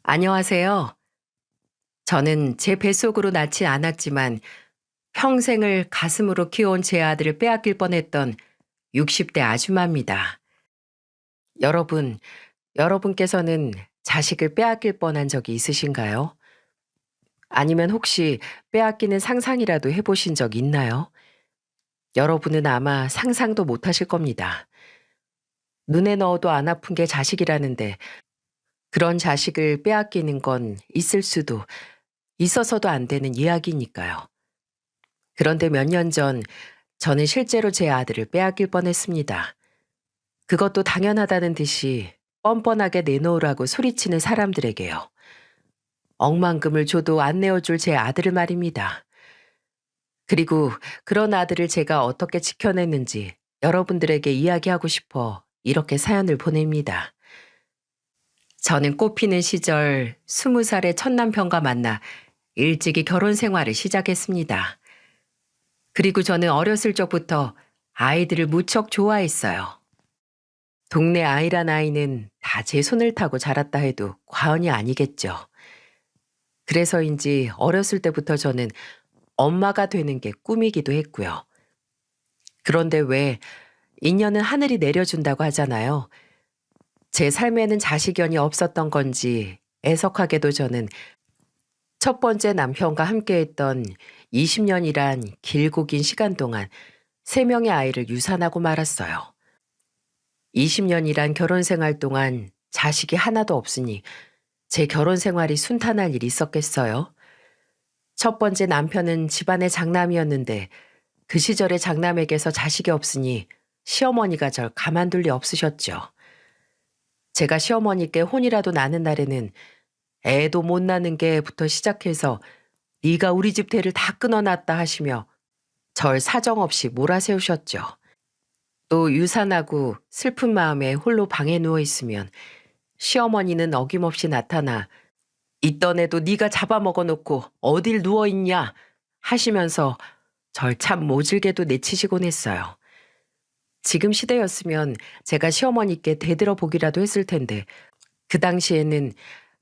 안녕하세요. 저는 제 뱃속으로 낳지 않았지만 평생을 가슴으로 키워온 제 아들을 빼앗길 뻔했던 60대 아줌마입니다. 여러분, 여러분께서는 자식을 빼앗길 뻔한 적이 있으신가요? 아니면 혹시 빼앗기는 상상이라도 해보신 적 있나요? 여러분은 아마 상상도 못 하실 겁니다. 눈에 넣어도 안 아픈 게 자식이라는데 그런 자식을 빼앗기는 건 있을 수도 있어서도 안 되는 이야기니까요. 그런데 몇 년 전 저는 실제로 제 아들을 빼앗길 뻔했습니다. 그것도 당연하다는 듯이 뻔뻔하게 내놓으라고 소리치는 사람들에게요. 억만금을 줘도 안 내어줄 제 아들을 말입니다. 그리고 그런 아들을 제가 어떻게 지켜냈는지 여러분들에게 이야기하고 싶어 이렇게 사연을 보냅니다. 저는 꽃피는 시절 20살의 첫 남편과 만나 일찍이 결혼 생활을 시작했습니다. 그리고 저는 어렸을 적부터 아이들을 무척 좋아했어요. 동네 아이란 아이는 다 제 손을 타고 자랐다 해도 과언이 아니겠죠. 그래서인지 어렸을 때부터 저는 엄마가 되는 게 꿈이기도 했고요. 그런데 왜 인연은 하늘이 내려준다고 하잖아요. 제 삶에는 자식연이 없었던 건지 애석하게도 저는 첫 번째 남편과 함께했던 20년이란 길고 긴 시간 동안 3명의 아이를 유산하고 말았어요. 20년이란 결혼 생활 동안 자식이 하나도 없으니 제 결혼 생활이 순탄할 일이 있었겠어요? 첫 번째 남편은 집안의 장남이었는데 그 시절에 장남에게서 자식이 없으니 시어머니가 절 가만둘 리 없으셨죠. 제가 시어머니께 혼이라도 나는 날에는 애도 못 낳는 게부터 시작해서 네가 우리 집 대를 다 끊어놨다 하시며 절 사정없이 몰아세우셨죠. 또 유산하고 슬픈 마음에 홀로 방에 누워 있으면 시어머니는 어김없이 나타나 있던 애도 네가 잡아먹어 놓고 어딜 누워있냐 하시면서 절 참 모질게도 내치시곤 했어요. 지금 시대였으면 제가 시어머니께 대들어 보기라도 했을 텐데 그 당시에는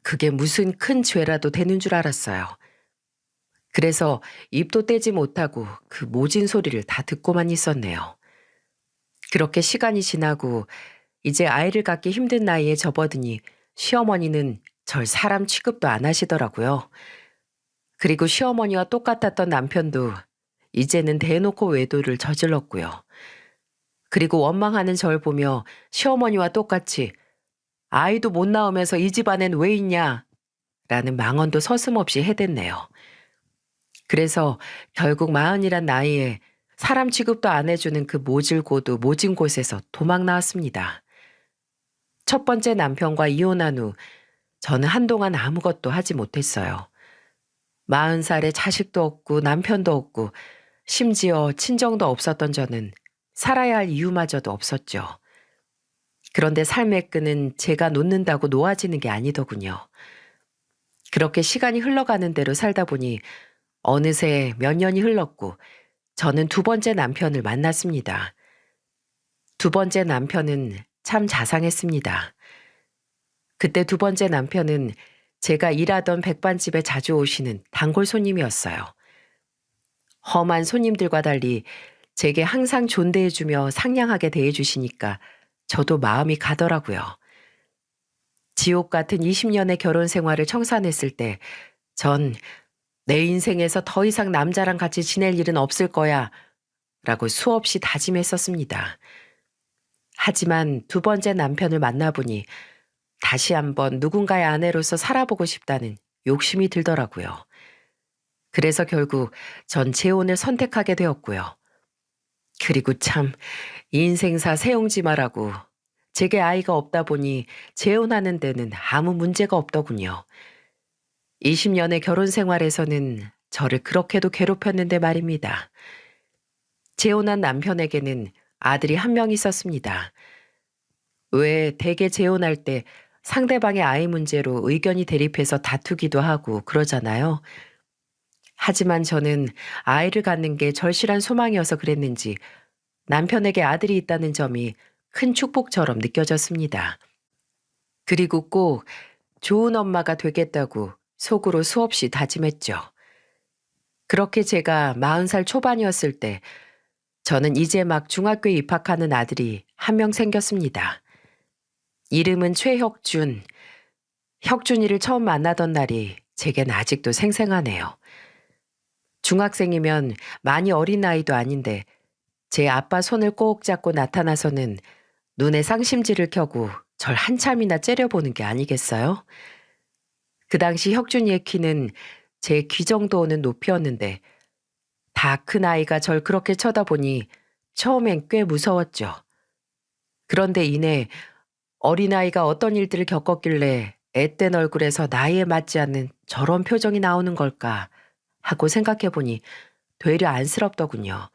그게 무슨 큰 죄라도 되는 줄 알았어요. 그래서 입도 떼지 못하고 그 모진 소리를 다 듣고만 있었네요. 그렇게 시간이 지나고 이제 아이를 갖기 힘든 나이에 접어드니 시어머니는 절 사람 취급도 안 하시더라고요. 그리고 시어머니와 똑같았던 남편도 이제는 대놓고 외도를 저질렀고요. 그리고 원망하는 절 보며 시어머니와 똑같이 아이도 못 낳으면서 이 집안엔 왜 있냐 라는 망언도 서슴없이 해댔네요. 그래서 결국 40이란 나이에 사람 취급도 안 해주는 그 모질고도 모진 곳에서 도망 나왔습니다. 첫 번째 남편과 이혼한 후 저는 한동안 아무것도 하지 못했어요. 40살에 자식도 없고 남편도 없고 심지어 친정도 없었던 저는 살아야 할 이유마저도 없었죠. 그런데 삶의 끈은 제가 놓는다고 놓아지는 게 아니더군요. 그렇게 시간이 흘러가는 대로 살다 보니 어느새 몇 년이 흘렀고 저는 두 번째 남편을 만났습니다. 두 번째 남편은 참 자상했습니다. 그때 두 번째 남편은 제가 일하던 백반집에 자주 오시는 단골 손님이었어요. 험한 손님들과 달리 제게 항상 존대해주며 상냥하게 대해주시니까 저도 마음이 가더라고요. 지옥 같은 20년의 결혼 생활을 청산했을 때 전 내 인생에서 더 이상 남자랑 같이 지낼 일은 없을 거야 라고 수없이 다짐했었습니다. 하지만 두 번째 남편을 만나보니 다시 한번 누군가의 아내로서 살아보고 싶다는 욕심이 들더라고요. 그래서 결국 전 재혼을 선택하게 되었고요. 그리고 참 인생사 세옹지마라고 제게 아이가 없다 보니 재혼하는 데는 아무 문제가 없더군요. 20년의 결혼 생활에서는 저를 그렇게도 괴롭혔는데 말입니다. 재혼한 남편에게는 아들이 한 명 있었습니다. 왜 대개 재혼할 때 상대방의 아이 문제로 의견이 대립해서 다투기도 하고 그러잖아요. 하지만 저는 아이를 갖는 게 절실한 소망이어서 그랬는지 남편에게 아들이 있다는 점이 큰 축복처럼 느껴졌습니다. 그리고 꼭 좋은 엄마가 되겠다고 속으로 수없이 다짐했죠. 그렇게 제가 40살 초반이었을 때 저는 이제 막 중학교에 입학하는 아들이 한 명 생겼습니다. 이름은 최혁준. 혁준이를 처음 만나던 날이 제겐 아직도 생생하네요. 중학생이면 많이 어린 나이도 아닌데 제 아빠 손을 꼭 잡고 나타나서는 눈에 쌍심지를 켜고 절 한참이나 째려보는 게 아니겠어요? 그 당시 혁준이의 키는 제 귀 정도 오는 높이였는데 다 큰 아이가 절 그렇게 쳐다보니 처음엔 꽤 무서웠죠. 그런데 이내 어린아이가 어떤 일들을 겪었길래 앳된 얼굴에서 나이에 맞지 않는 저런 표정이 나오는 걸까 하고 생각해보니 되려 안쓰럽더군요.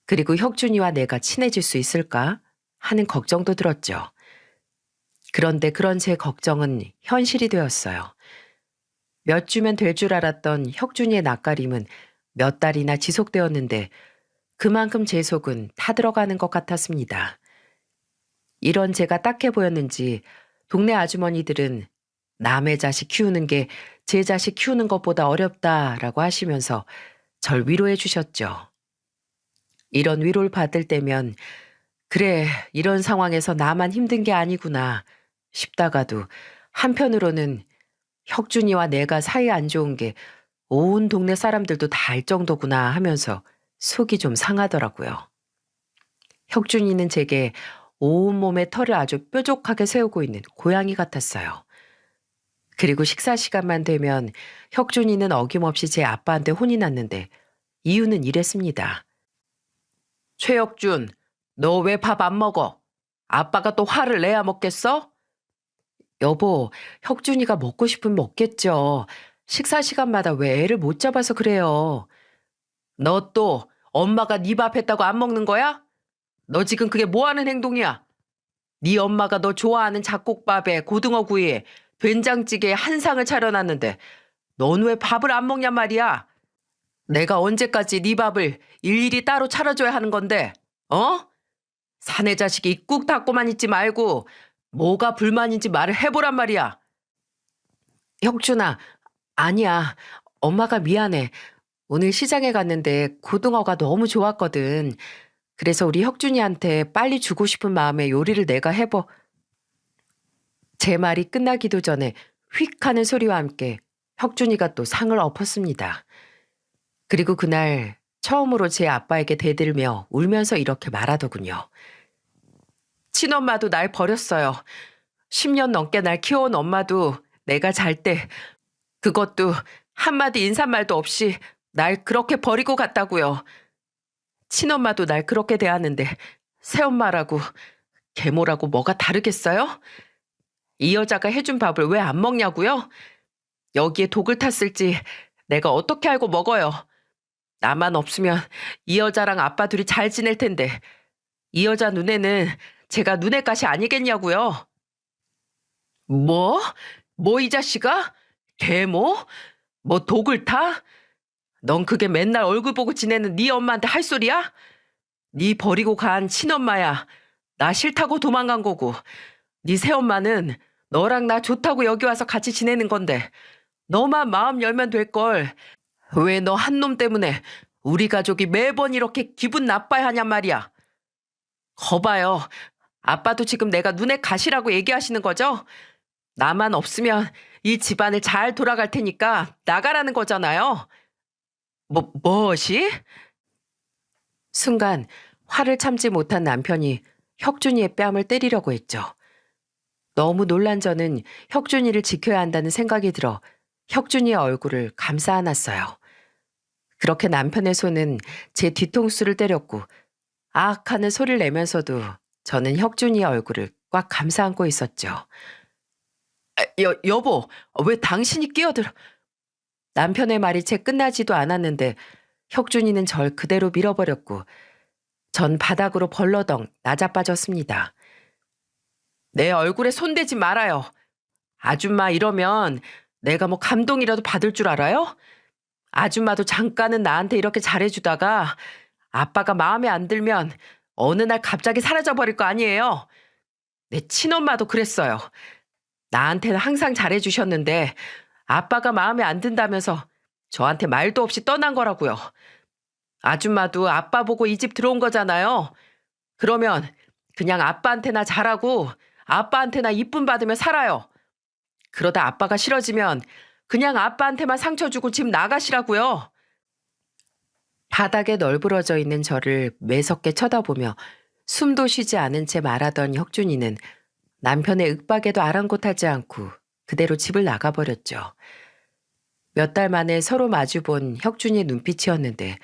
그리고 혁준이와 내가 친해질 수 있을까 하는 걱정도 들었죠. 그런데 그런 제 걱정은 현실이 되었어요. 몇 주면 될 줄 알았던 혁준이의 낯가림은 몇 달이나 지속되었는데 그만큼 제 속은 타들어가는 것 같았습니다. 이런 제가 딱해 보였는지 동네 아주머니들은 남의 자식 키우는 게 제 자식 키우는 것보다 어렵다라고 하시면서 절 위로해 주셨죠. 이런 위로를 받을 때면 그래, 이런 상황에서 나만 힘든 게 아니구나 싶다가도 한편으로는 혁준이와 내가 사이 안 좋은 게 온 동네 사람들도 다 알 정도구나 하면서 속이 좀 상하더라고요. 혁준이는 제게 온몸에 털을 아주 뾰족하게 세우고 있는 고양이 같았어요. 그리고 식사 시간만 되면 혁준이는 어김없이 제 아빠한테 혼이 났는데 이유는 이랬습니다. 최혁준, 너 왜 밥 안 먹어? 아빠가 또 화를 내야 먹겠어? 여보, 혁준이가 먹고 싶으면 먹겠죠. 식사 시간마다 왜 애를 못 잡아서 그래요. 너 또 엄마가 네 밥 했다고 안 먹는 거야? 너 지금 그게 뭐 하는 행동이야? 네 엄마가 너 좋아하는 잡곡밥에 고등어 구이에 된장찌개에 한 상을 차려놨는데 넌 왜 밥을 안 먹냔 말이야? 내가 언제까지 네 밥을 일일이 따로 차려줘야 하는 건데, 어? 사내 자식이 꾹 닫고만 있지 말고 뭐가 불만인지 말을 해보란 말이야. 혁준아, 아니야. 엄마가 미안해. 오늘 시장에 갔는데 고등어가 너무 좋았거든. 그래서 우리 혁준이한테 빨리 주고 싶은 마음에 요리를 내가 제 말이 끝나기도 전에 휙 하는 소리와 함께 혁준이가 또 상을 엎었습니다. 그리고 그날 처음으로 제 아빠에게 대들며 울면서 이렇게 말하더군요. 친엄마도 날 버렸어요. 10년 넘게 날 키워온 엄마도 내가 잘 때 그것도 한마디 인사말도 없이 날 그렇게 버리고 갔다고요. 친엄마도 날 그렇게 대하는데 새엄마라고 계모라고 뭐가 다르겠어요? 이 여자가 해준 밥을 왜 안 먹냐고요? 여기에 독을 탔을지 내가 어떻게 알고 먹어요? 나만 없으면 이 여자랑 아빠 둘이 잘 지낼 텐데 이 여자 눈에는 제가 눈의 가시 아니겠냐고요? 뭐? 뭐 이 자식아? 계모? 뭐 독을 타? 넌 그게 맨날 얼굴 보고 지내는 네 엄마한테 할 소리야? 네 버리고 간 친엄마야. 나 싫다고 도망간 거고. 네 새엄마는 너랑 나 좋다고 여기 와서 같이 지내는 건데 너만 마음 열면 될걸. 왜 너 한 놈 때문에 우리 가족이 매번 이렇게 기분 나빠야 하냔 말이야. 거봐요. 아빠도 지금 내가 눈에 가시라고 얘기하시는 거죠? 나만 없으면 이 집안을 잘 돌아갈 테니까 나가라는 거잖아요. 뭐시? 순간 화를 참지 못한 남편이 혁준이의 뺨을 때리려고 했죠. 너무 놀란 저는 혁준이를 지켜야 한다는 생각이 들어 혁준이의 얼굴을 감싸 안았어요. 그렇게 남편의 손은 제 뒤통수를 때렸고 아악 하는 소리를 내면서도 저는 혁준이의 얼굴을 꽉 감싸 안고 있었죠. 여보, 왜 당신이 끼어들어? 남편의 말이 채 끝나지도 않았는데 혁준이는 절 그대로 밀어버렸고 전 바닥으로 벌러덩 낮아빠졌습니다. 내 얼굴에 손대지 말아요. 아줌마 이러면 내가 뭐 감동이라도 받을 줄 알아요? 아줌마도 잠깐은 나한테 이렇게 잘해주다가 아빠가 마음에 안 들면 어느 날 갑자기 사라져버릴 거 아니에요. 내 친엄마도 그랬어요. 나한테는 항상 잘해주셨는데 아빠가 마음에 안 든다면서 저한테 말도 없이 떠난 거라고요. 아줌마도 아빠 보고 이 집 들어온 거잖아요. 그러면 그냥 아빠한테나 잘하고 아빠한테나 이쁨 받으며 살아요. 그러다 아빠가 싫어지면 그냥 아빠한테만 상처 주고 집 나가시라고요. 바닥에 널브러져 있는 저를 매섭게 쳐다보며 숨도 쉬지 않은 채 말하던 혁준이는 남편의 윽박에도 아랑곳하지 않고 그대로 집을 나가버렸죠. 몇 달 만에 서로 마주본 혁준이의 눈빛이었는데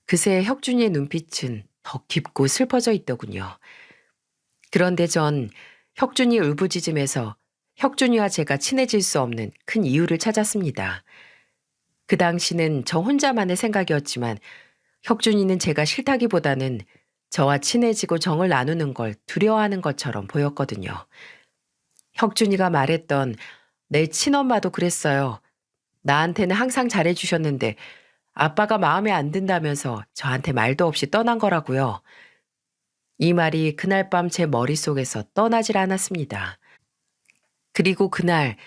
그새 혁준이의 눈빛은 더 깊고 슬퍼져 있더군요. 그런데 전 혁준이 울부짖음에서 혁준이와 제가 친해질 수 없는 큰 이유를 찾았습니다. 그 당시는 저 혼자만의 생각이었지만 혁준이는 제가 싫다기보다는 저와 친해지고 정을 나누는 걸 두려워하는 것처럼 보였거든요. 혁준이가 말했던 내 친엄마도 그랬어요. 나한테는 항상 잘해주셨는데 아빠가 마음에 안 든다면서 저한테 말도 없이 떠난 거라고요. 이 말이 그날 밤 제 머릿속에서 떠나질 않았습니다. 그리고 그날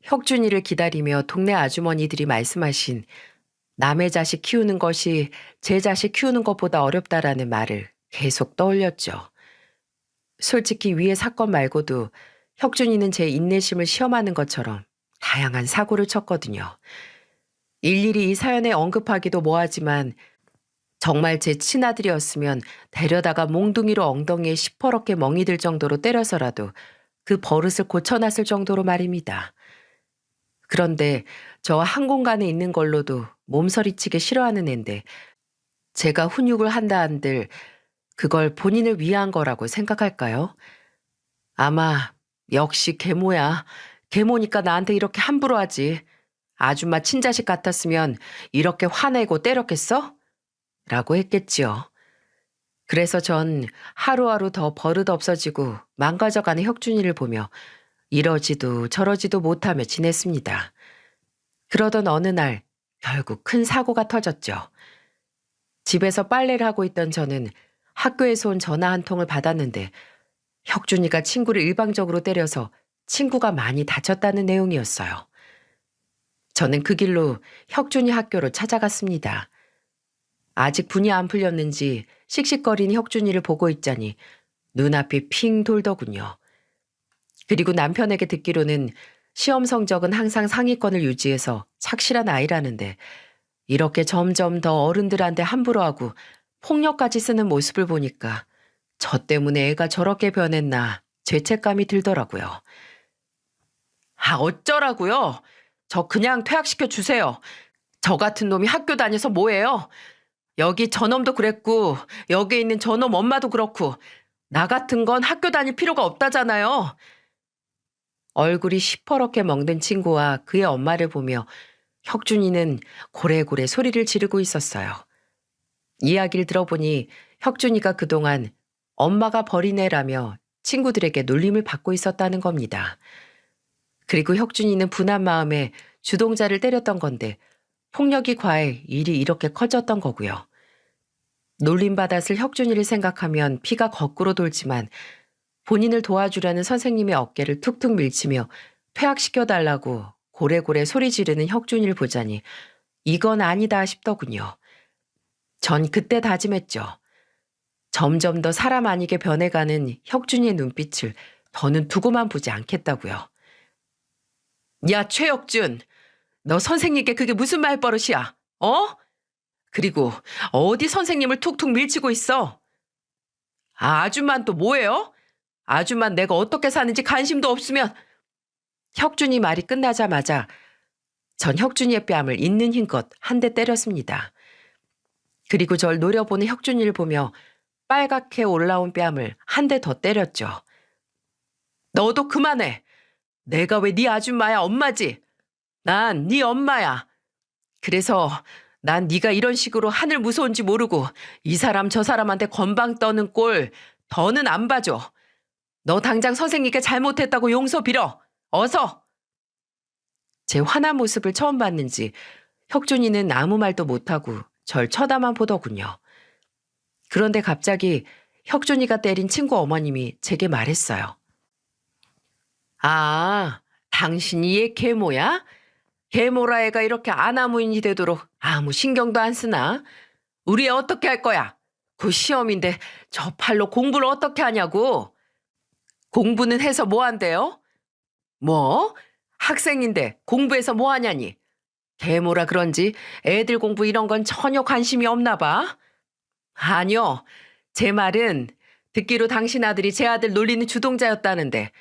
혁준이를 기다리며 동네 아주머니들이 말씀하신 남의 자식 키우는 것이 제 자식 키우는 것보다 어렵다라는 말을 계속 떠올렸죠. 솔직히 위의 사건 말고도 혁준이는 제 인내심을 시험하는 것처럼 다양한 사고를 쳤거든요. 일일이 이 사연에 언급하기도 뭐하지만 정말 제 친아들이었으면 데려다가 몽둥이로 엉덩이에 시퍼렇게 멍이 들 정도로 때려서라도 그 버릇을 고쳐놨을 정도로 말입니다. 그런데 저 한 공간에 있는 걸로도 몸서리치게 싫어하는 앤데 제가 훈육을 한다 한들 그걸 본인을 위한 거라고 생각할까요? 아마 역시 계모야. 계모니까 나한테 이렇게 함부로 하지. 아줌마 친자식 같았으면 이렇게 화내고 때렸겠어? 라고 했겠지요. 그래서 전 하루하루 더 버릇 없어지고 망가져가는 혁준이를 보며 이러지도 저러지도 못하며 지냈습니다. 그러던 어느 날 결국 큰 사고가 터졌죠. 집에서 빨래를 하고 있던 저는 학교에서 온 전화 한 통을 받았는데 혁준이가 친구를 일방적으로 때려서 친구가 많이 다쳤다는 내용이었어요. 저는 그 길로 혁준이 학교로 찾아갔습니다. 아직 분이 안 풀렸는지 씩씩거리는 혁준이를 보고 있자니 눈앞이 핑 돌더군요. 그리고 남편에게 듣기로는 시험 성적은 항상 상위권을 유지해서 착실한 아이라는데 이렇게 점점 더 어른들한테 함부로 하고 폭력까지 쓰는 모습을 보니까 저 때문에 애가 저렇게 변했나 죄책감이 들더라고요. 아, 어쩌라고요? 저 그냥 퇴학시켜 주세요. 저 같은 놈이 학교 다녀서 뭐해요? 여기 저놈도 그랬고 여기 있는 저놈 엄마도 그렇고 나 같은 건 학교 다닐 필요가 없다잖아요. 얼굴이 시퍼렇게 멍든 친구와 그의 엄마를 보며 혁준이는 고래고래 소리를 지르고 있었어요. 이야기를 들어보니 혁준이가 그동안 엄마가 버린 애라며 친구들에게 놀림을 받고 있었다는 겁니다. 그리고 혁준이는 분한 마음에 주동자를 때렸던 건데 폭력이 과해 일이 이렇게 커졌던 거고요. 놀림받았을 혁준이를 생각하면 피가 거꾸로 돌지만 본인을 도와주려는 선생님의 어깨를 툭툭 밀치며 퇴학시켜달라고 고래고래 소리 지르는 혁준이를 보자니 이건 아니다 싶더군요. 전 그때 다짐했죠. 점점 더 사람 아니게 변해가는 혁준이의 눈빛을 더는 두고만 보지 않겠다고요. 야, 최혁준, 너 선생님께 그게 무슨 말버릇이야? 어? 그리고 어디 선생님을 툭툭 밀치고 있어? 아, 아줌만 또 뭐예요? 아줌만 내가 어떻게 사는지 관심도 없으면. 혁준이 말이 끝나자마자 전 혁준이의 뺨을 있는 힘껏 한 대 때렸습니다. 그리고 절 노려보는 혁준이를 보며 빨갛게 올라온 뺨을 한 대 더 때렸죠. 너도 그만해. 내가 왜 네 아줌마야, 엄마지? 난 네 엄마야. 그래서 난 네가 이런 식으로 하늘 무서운지 모르고 이 사람 저 사람한테 건방 떠는 꼴 더는 안 봐줘. 너 당장 선생님께 잘못했다고 용서 빌어. 어서. 제 화난 모습을 처음 봤는지 혁준이는 아무 말도 못하고 절 쳐다만 보더군요. 그런데 갑자기 혁준이가 때린 친구 어머님이 제게 말했어요. 아, 당신이 얘 계모야? 계모라 애가 이렇게 아나무인이 되도록 아무 신경도 안 쓰나? 우리 애 어떻게 할 거야? 그 시험인데 저 팔로 공부를 어떻게 하냐고? 공부는 해서 뭐 한대요? 뭐? 학생인데 공부해서 뭐 하냐니? 계모라 그런지 애들 공부 이런 건 전혀 관심이 없나 봐. 아니요. 제 말은 듣기로 당신 아들이 제 아들 놀리는 주동자였다는데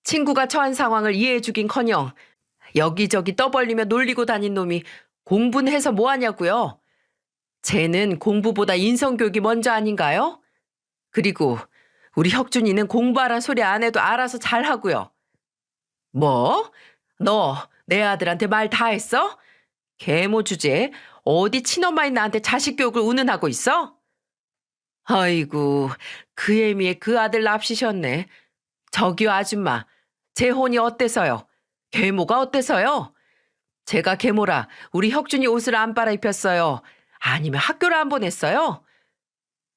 친구가 처한 상황을 이해해주긴커녕 여기저기 떠벌리며 놀리고 다닌 놈이 공부는 해서 뭐 하냐고요? 쟤는 공부보다 인성교육이 먼저 아닌가요? 그리고 우리 혁준이는 공부하란 소리 안 해도 알아서 잘하고요. 뭐? 너 내 아들한테 말 다 했어? 계모 주제 어디 친엄마인 나한테 자식 교육을 운운하고 있어? 아이고 그 애미에 그 아들 납시셨네. 저기요 아줌마 제 혼이 어때서요? 계모가 어때서요? 제가 계모라 우리 혁준이 옷을 안 빨아입혔어요. 아니면 학교를 안 보냈어요?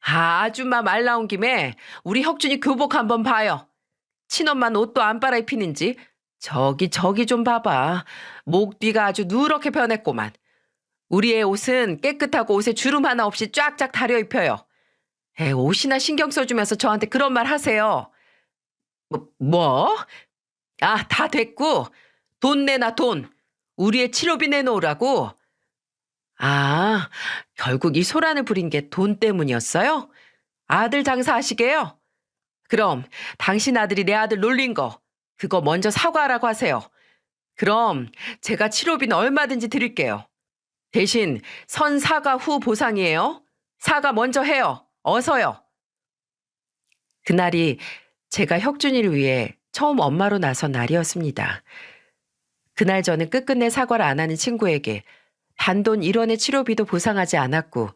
아, 아줌마 말 나온 김에 우리 혁준이 교복 한번 봐요. 친엄마는 옷도 안 빨아입히는지 저기 좀 봐봐. 목 뒤가 아주 누렇게 변했구만. 우리 애 옷은 깨끗하고 옷에 주름 하나 없이 쫙쫙 다려 입혀요. 애 옷이나 신경 써주면서 저한테 그런 말 하세요. 뭐? 아, 다 됐고 돈 내놔 돈. 우리 애 치료비 내놓으라고. 아, 결국 이 소란을 부린 게 돈 때문이었어요? 아들 장사하시게요? 그럼 당신 아들이 내 아들 놀린 거 그거 먼저 사과하라고 하세요. 그럼 제가 치료비는 얼마든지 드릴게요. 대신 선 사과 후 보상이에요. 사과 먼저 해요. 어서요. 그날이 제가 혁준이를 위해 처음 엄마로 나선 날이었습니다. 그날 저는 끝끝내 사과를 안 하는 친구에게 단돈 1원의 치료비도 보상하지 않았고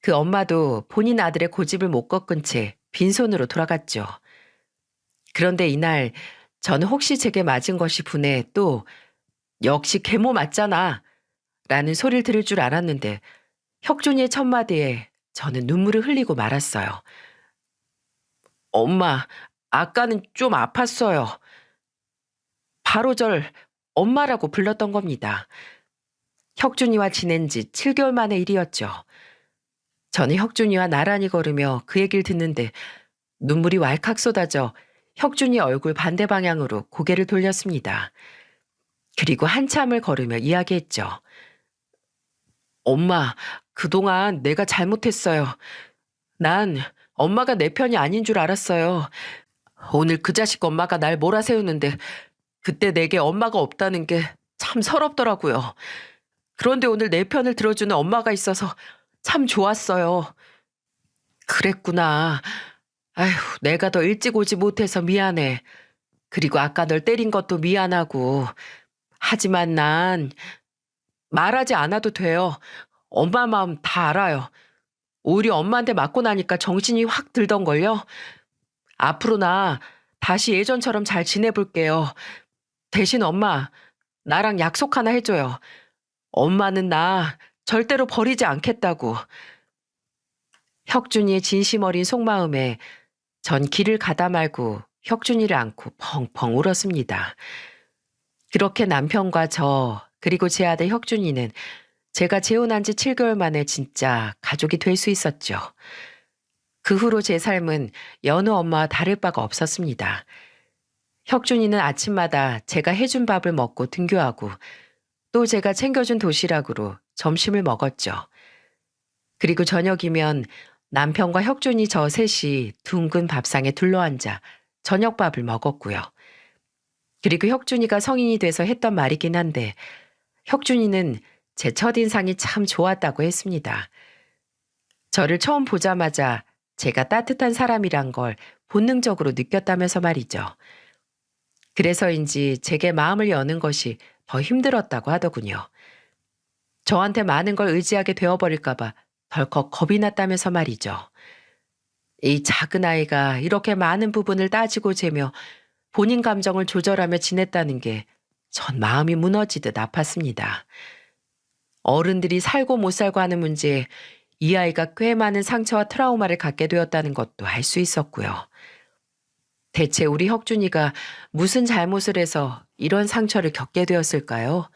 그 엄마도 본인 아들의 고집을 못 꺾은 채 빈손으로 돌아갔죠. 그런데 이날 저는 혹시 제게 맞은 것이 분해 또 역시 계모 맞잖아 라는 소리를 들을 줄 알았는데 혁준이의 첫마디에 저는 눈물을 흘리고 말았어요. 엄마, 아까는 좀 아팠어요. 바로 절 엄마라고 불렀던 겁니다. 혁준이와 지낸 지 7개월 만의 일이었죠. 저는 혁준이와 나란히 걸으며 그 얘기를 듣는데 눈물이 왈칵 쏟아져 혁준이 얼굴 반대 방향으로 고개를 돌렸습니다. 그리고 한참을 걸으며 이야기했죠. 엄마, 그동안 내가 잘못했어요. 난 엄마가 내 편이 아닌 줄 알았어요. 오늘 그 자식 엄마가 날 몰아세우는데 그때 내게 엄마가 없다는 게 참 서럽더라고요. 그런데 오늘 내 편을 들어주는 엄마가 있어서 참 좋았어요. 그랬구나. 아휴, 내가 더 일찍 오지 못해서 미안해. 그리고 아까 널 때린 것도 미안하고. 하지만 난 말하지 않아도 돼요. 엄마 마음 다 알아요. 오히려 엄마한테 맞고 나니까 정신이 확 들던걸요. 앞으로 나 다시 예전처럼 잘 지내볼게요. 대신 엄마, 나랑 약속 하나 해줘요. 엄마는 나 절대로 버리지 않겠다고. 혁준이의 진심 어린 속마음에 전 길을 가다 말고 혁준이를 안고 펑펑 울었습니다. 그렇게 남편과 저 그리고 제 아들 혁준이는 제가 재혼한 지 7개월 만에 진짜 가족이 될 수 있었죠. 그 후로 제 삶은 여느 엄마와 다를 바가 없었습니다. 혁준이는 아침마다 제가 해준 밥을 먹고 등교하고 또 제가 챙겨준 도시락으로 점심을 먹었죠. 그리고 저녁이면 남편과 혁준이 저 셋이 둥근 밥상에 둘러앉아 저녁밥을 먹었고요. 그리고 혁준이가 성인이 돼서 했던 말이긴 한데 혁준이는 제 첫인상이 참 좋았다고 했습니다. 저를 처음 보자마자 제가 따뜻한 사람이란 걸 본능적으로 느꼈다면서 말이죠. 그래서인지 제게 마음을 여는 것이 더 힘들었다고 하더군요. 저한테 많은 걸 의지하게 되어버릴까봐 덜컥 겁이 났다면서 말이죠. 이 작은 아이가 이렇게 많은 부분을 따지고 재며 본인 감정을 조절하며 지냈다는 게 전 마음이 무너지듯 아팠습니다. 어른들이 살고 못 살고 하는 문제에 이 아이가 꽤 많은 상처와 트라우마를 갖게 되었다는 것도 알 수 있었고요. 대체 우리 혁준이가 무슨 잘못을 해서 이런 상처를 겪게 되었을까요?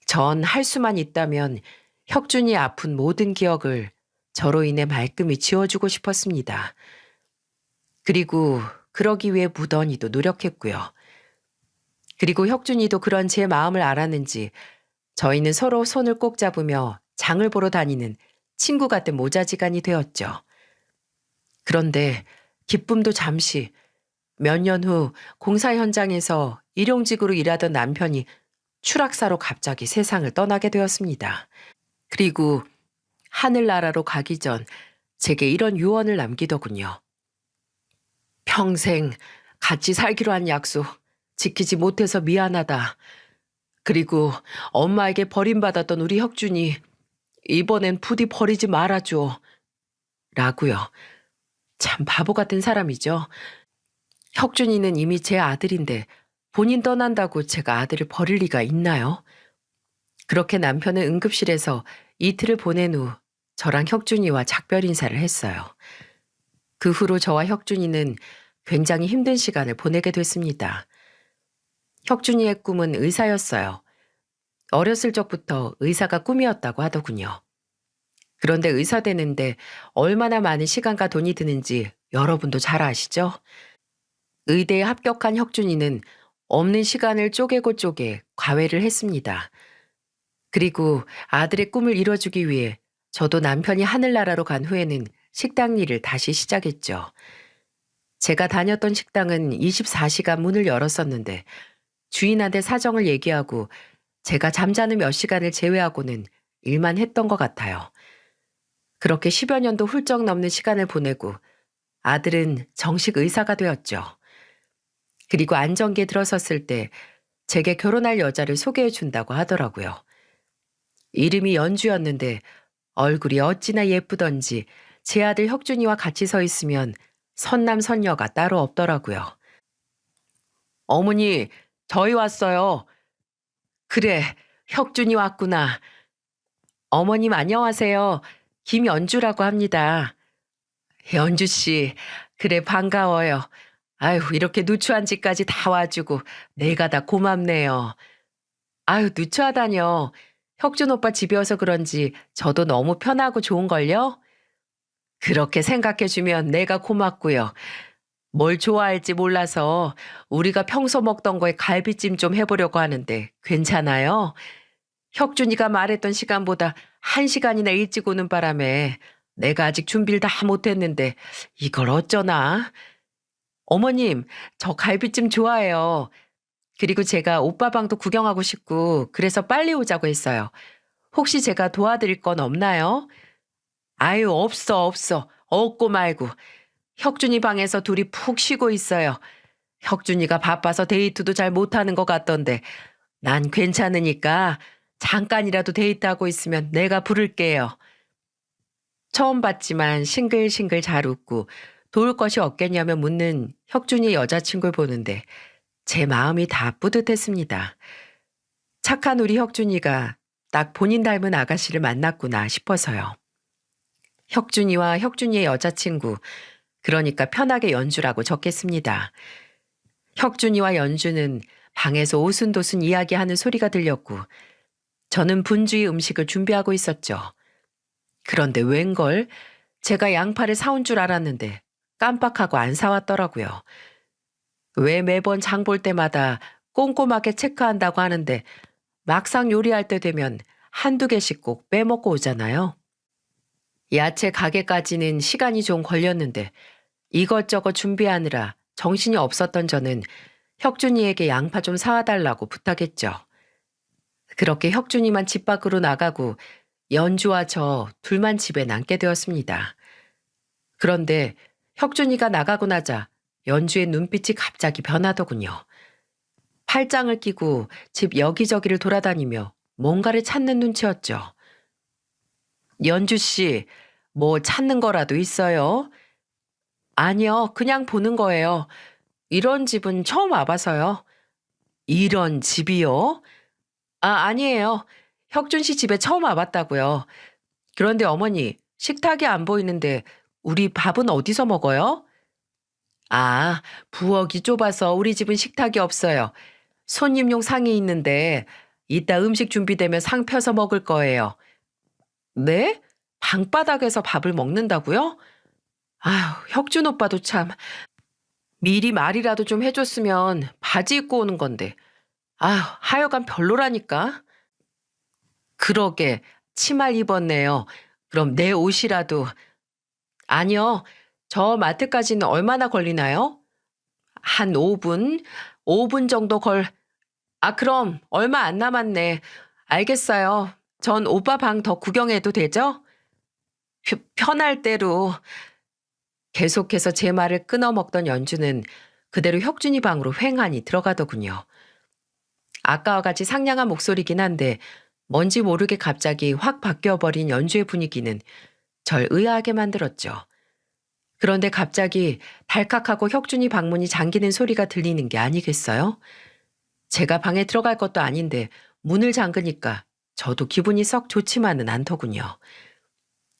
전 할 수만 있다면 혁준이 아픈 모든 기억을 저로 인해 말끔히 지워주고 싶었습니다. 그리고 그러기 위해 무던히도 노력했고요. 그리고 혁준이도 그런 제 마음을 알았는지 저희는 서로 손을 꼭 잡으며 장을 보러 다니는 친구 같은 모자지간이 되었죠. 그런데 기쁨도 잠시, 몇 년 후 공사 현장에서 일용직으로 일하던 남편이 추락사로 갑자기 세상을 떠나게 되었습니다. 그리고 하늘나라로 가기 전 제게 이런 유언을 남기더군요. 평생 같이 살기로 한 약속 지키지 못해서 미안하다. 그리고 엄마에게 버림받았던 우리 혁준이 이번엔 부디 버리지 말아줘. 라고요. 참 바보 같은 사람이죠. 혁준이는 이미 제 아들인데 본인 떠난다고 제가 아들을 버릴 리가 있나요? 그렇게 남편은 응급실에서 이틀을 보낸 후 저랑 혁준이와 작별 인사를 했어요. 그 후로 저와 혁준이는 굉장히 힘든 시간을 보내게 됐습니다. 혁준이의 꿈은 의사였어요. 어렸을 적부터 의사가 꿈이었다고 하더군요. 그런데 의사 되는데 얼마나 많은 시간과 돈이 드는지 여러분도 잘 아시죠? 의대에 합격한 혁준이는 없는 시간을 쪼개고 쪼개 과외를 했습니다. 그리고 아들의 꿈을 이뤄주기 위해 저도 남편이 하늘나라로 간 후에는 식당 일을 다시 시작했죠. 제가 다녔던 식당은 24시간 문을 열었었는데 주인한테 사정을 얘기하고 제가 잠자는 몇 시간을 제외하고는 일만 했던 것 같아요. 그렇게 10여 년도 훌쩍 넘는 시간을 보내고 아들은 정식 의사가 되었죠. 그리고 안정기에 들어섰을 때 제게 결혼할 여자를 소개해 준다고 하더라고요. 이름이 연주였는데 얼굴이 어찌나 예쁘던지 제 아들 혁준이와 같이 서 있으면 선남선녀가 따로 없더라고요. 어머니, 저희 왔어요. 그래, 혁준이 왔구나. 어머님 안녕하세요. 김연주라고 합니다. 연주 씨, 그래 반가워요. 아유, 이렇게 누추한 집까지 다 와주고 내가 다 고맙네요. 아유, 누추하다뇨. 혁준 오빠 집이어서 그런지 저도 너무 편하고 좋은걸요? 그렇게 생각해주면 내가 고맙고요. 뭘 좋아할지 몰라서 우리가 평소 먹던 거에 갈비찜 좀 해보려고 하는데 괜찮아요? 혁준이가 말했던 시간보다 1시간이나 일찍 오는 바람에 내가 아직 준비를 다 못했는데 이걸 어쩌나? 어머님, 저 갈비찜 좋아해요. 그리고 제가 오빠 방도 구경하고 싶고 그래서 빨리 오자고 했어요. 혹시 제가 도와드릴 건 없나요? 아유, 없어, 없어. 없고 말고. 혁준이 방에서 둘이 푹 쉬고 있어요. 혁준이가 바빠서 데이트도 잘 못하는 것 같던데 난 괜찮으니까 잠깐이라도 데이트하고 있으면 내가 부를게요. 처음 봤지만 싱글싱글 잘 웃고 도울 것이 없겠냐며 묻는 혁준이 여자친구를 보는데 제 마음이 다 뿌듯했습니다. 착한 우리 혁준이가 딱 본인 닮은 아가씨를 만났구나 싶어서요. 혁준이와 혁준이의 여자친구, 그러니까 편하게 연주라고 적겠습니다. 혁준이와 연주는 방에서 오순도순 이야기하는 소리가 들렸고 저는 분주히 음식을 준비하고 있었죠. 그런데 웬걸 제가 양파를 사온 줄 알았는데 깜빡하고 안 사왔더라고요. 왜 매번 장볼 때마다 꼼꼼하게 체크한다고 하는데 막상 요리할 때 되면 한두 개씩 꼭 빼먹고 오잖아요. 야채 가게까지는 시간이 좀 걸렸는데 이것저것 준비하느라 정신이 없었던 저는 혁준이에게 양파 좀 사와달라고 부탁했죠. 그렇게 혁준이만 집 밖으로 나가고 연주와 저 둘만 집에 남게 되었습니다. 그런데 혁준이가 나가고 나자 연주의 눈빛이 갑자기 변하더군요. 팔짱을 끼고 집 여기저기를 돌아다니며 뭔가를 찾는 눈치였죠. 연주 씨, 뭐 찾는 거라도 있어요? 아니요, 그냥 보는 거예요. 이런 집은 처음 와봐서요. 이런 집이요? 아, 아니에요. 혁준 씨 집에 처음 와봤다고요. 그런데 어머니, 식탁이 안 보이는데 우리 밥은 어디서 먹어요? 아, 부엌이 좁아서 우리 집은 식탁이 없어요. 손님용 상이 있는데 이따 음식 준비되면 상 펴서 먹을 거예요. 네? 방바닥에서 밥을 먹는다고요? 아휴, 혁준 오빠도 참. 미리 말이라도 좀 해줬으면 바지 입고 오는 건데. 아휴, 하여간 별로라니까. 그러게, 치마를 입었네요. 그럼 내 옷이라도. 아니요, 저 마트까지는 얼마나 걸리나요? 한 5분? 5분 정도 그럼 얼마 안 남았네. 알겠어요. 전 오빠 방 더 구경해도 되죠? 편할 대로. 계속해서 제 말을 끊어먹던 연주는 그대로 혁준이 방으로 횡하니 들어가더군요. 아까와 같이 상냥한 목소리긴 한데 뭔지 모르게 갑자기 확 바뀌어버린 연주의 분위기는 절 의아하게 만들었죠. 그런데 갑자기 달칵하고 혁준이 방문이 잠기는 소리가 들리는 게 아니겠어요? 제가 방에 들어갈 것도 아닌데 문을 잠그니까 저도 기분이 썩 좋지만은 않더군요.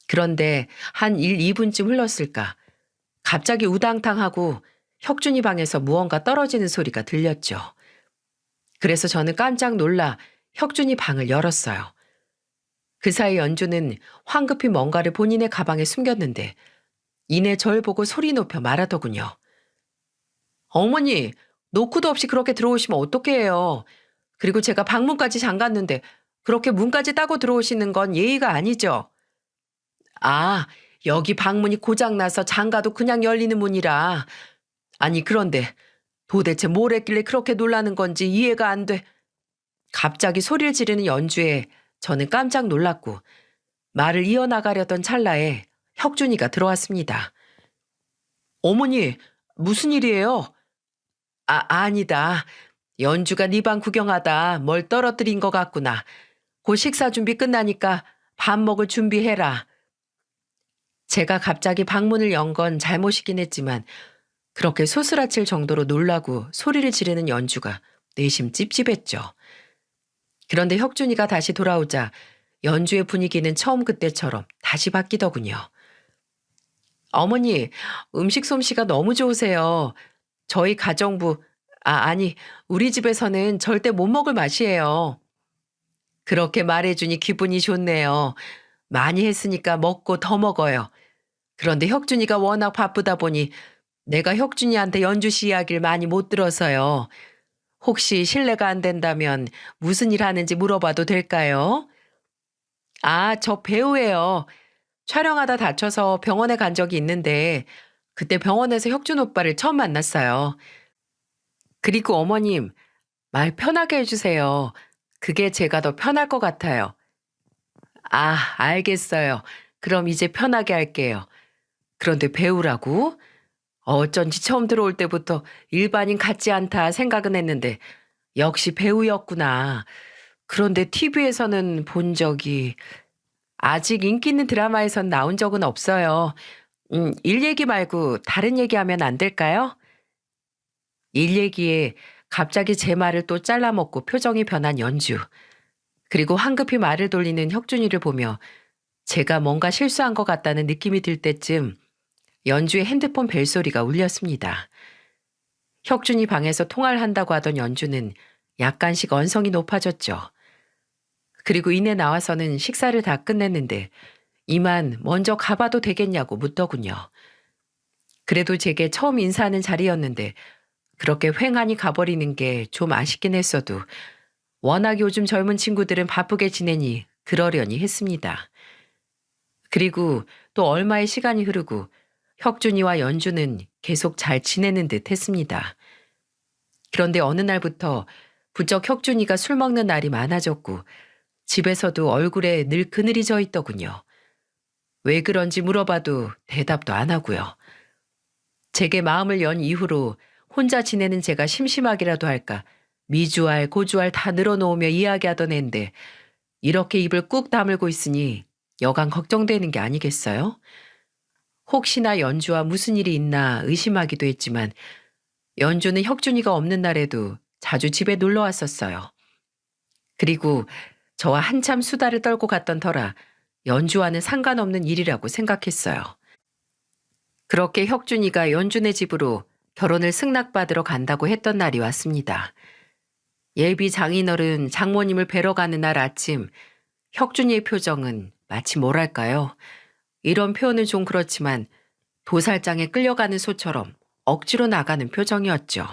그런데 한 1, 2분쯤 흘렀을까 갑자기 우당탕하고 혁준이 방에서 무언가 떨어지는 소리가 들렸죠. 그래서 저는 깜짝 놀라 혁준이 방을 열었어요. 그 사이 연주는 황급히 뭔가를 본인의 가방에 숨겼는데 이내 절 보고 소리 높여 말하더군요. 어머니, 노크도 없이 그렇게 들어오시면 어떡해요. 그리고 제가 방문까지 잠갔는데 그렇게 문까지 따고 들어오시는 건 예의가 아니죠. 아, 여기 방문이 고장나서 장가도 그냥 열리는 문이라. 아니, 그런데 도대체 뭘 했길래 그렇게 놀라는 건지 이해가 안 돼. 갑자기 소리를 지르는 연주에 저는 깜짝 놀랐고 말을 이어나가려던 찰나에 혁준이가 들어왔습니다. 어머니, 무슨 일이에요? 아니다. 연주가 네 방 구경하다 뭘 떨어뜨린 것 같구나. 곧 식사 준비 끝나니까 밥 먹을 준비해라. 제가 갑자기 방문을 연 건 잘못이긴 했지만 그렇게 소스라칠 정도로 놀라고 소리를 지르는 연주가 내심 찝찝했죠. 그런데 혁준이가 다시 돌아오자 연주의 분위기는 처음 그때처럼 다시 바뀌더군요. 어머니, 음식 솜씨가 너무 좋으세요. 저희 가정부, 아니, 우리 집에서는 절대 못 먹을 맛이에요. 그렇게 말해주니 기분이 좋네요. 많이 했으니까 먹고 더 먹어요. 그런데 혁준이가 워낙 바쁘다 보니 내가 혁준이한테 연주 씨 이야기를 많이 못 들어서요. 혹시 실례가 안 된다면 무슨 일 하는지 물어봐도 될까요? 저 배우예요. 촬영하다 다쳐서 병원에 간 적이 있는데 그때 병원에서 혁준 오빠를 처음 만났어요. 그리고 어머님, 말 편하게 해주세요. 그게 제가 더 편할 것 같아요. 알겠어요. 그럼 이제 편하게 할게요. 그런데 배우라고? 어쩐지 처음 들어올 때부터 일반인 같지 않다 생각은 했는데 역시 배우였구나. 그런데 TV에서는 본 적이 아직 인기 있는 드라마에선 나온 적은 없어요. 일 얘기 말고 다른 얘기하면 안 될까요? 일 얘기에 갑자기 제 말을 또 잘라먹고 표정이 변한 연주. 그리고 황급히 말을 돌리는 혁준이를 보며 제가 뭔가 실수한 것 같다는 느낌이 들 때쯤 연주의 핸드폰 벨소리가 울렸습니다. 혁준이 방에서 통화를 한다고 하던 연주는 약간씩 언성이 높아졌죠. 그리고 이내 나와서는 식사를 다 끝냈는데 이만 먼저 가봐도 되겠냐고 묻더군요. 그래도 제게 처음 인사하는 자리였는데 그렇게 횡하니 가버리는 게 좀 아쉽긴 했어도 워낙 요즘 젊은 친구들은 바쁘게 지내니 그러려니 했습니다. 그리고 또 얼마의 시간이 흐르고 혁준이와 연주는 계속 잘 지내는 듯 했습니다. 그런데 어느 날부터 부쩍 혁준이가 술 먹는 날이 많아졌고 집에서도 얼굴에 늘 그늘이 져 있더군요. 왜 그런지 물어봐도 대답도 안 하고요. 제게 마음을 연 이후로 혼자 지내는 제가 심심하기라도 할까 미주알 고주알 다 늘어놓으며 이야기하던 앤데 이렇게 입을 꾹 다물고 있으니 여간 걱정되는 게 아니겠어요? 혹시나 연주와 무슨 일이 있나 의심하기도 했지만 연주는 혁준이가 없는 날에도 자주 집에 놀러 왔었어요. 그리고 저와 한참 수다를 떨고 갔던 터라 연주와는 상관없는 일이라고 생각했어요. 그렇게 혁준이가 연주네 집으로 결혼을 승낙받으러 간다고 했던 날이 왔습니다. 예비 장인어른 장모님을 뵈러 가는 날 아침, 혁준이의 표정은 마치 뭐랄까요? 이런 표현은 좀 그렇지만 도살장에 끌려가는 소처럼 억지로 나가는 표정이었죠.